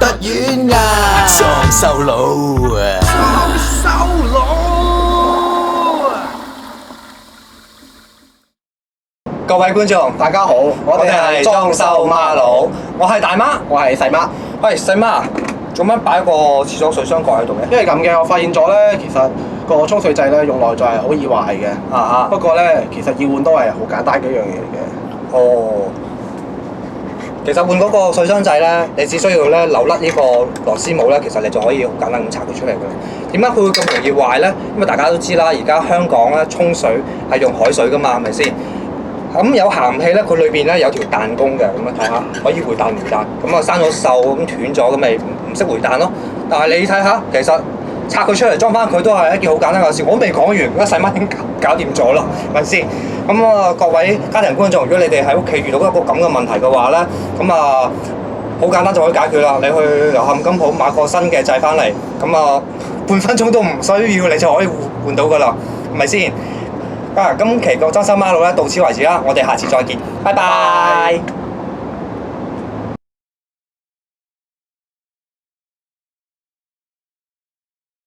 得軟啊！裝修佬啊！裝修佬！各位觀眾，大家好，我哋係裝修孖佬，我係大媽，我係細媽。喂，細媽，做乜擺個廁所水箱蓋喺度嘅？因為咁嘅，我發現咗咧，其實個沖水掣咧用耐咗係好易壞嘅。不過咧，其實要換都係好簡單嘅一樣嘢嚟嘅。哦。其實換嗰個水箱掣咧，你只需要咧扭甩呢個螺絲帽咧，其實你就可以好簡單咁拆佢出嚟㗎啦。點解佢會咁容易壞咧？因為大家都知啦，而家香港咧沖水係用海水㗎嘛，係咪先？咁有鹹氣咧，佢裏邊咧有條彈弓嘅，咁樣睇下可以回彈回彈。咁啊生咗鏽咁斷咗，咁咪唔識回彈咯。但係你睇下，其實拆佢出嚟裝翻佢都係一件好簡單嘅事。我未講完，而家細媽已經搞掂咗啦，係咪先？咁啊，各位家庭觀眾，如果你哋喺屋企遇到一個咁嘅問題嘅話咧，咁啊好簡單就可以解決啦。你去油冚金鋪買個新嘅掣翻嚟，咁啊半分鐘都唔需要，你就可以換到噶啦，係咪先？今期個裝修孖佬咧到此為止啦，我哋下次再見，拜拜。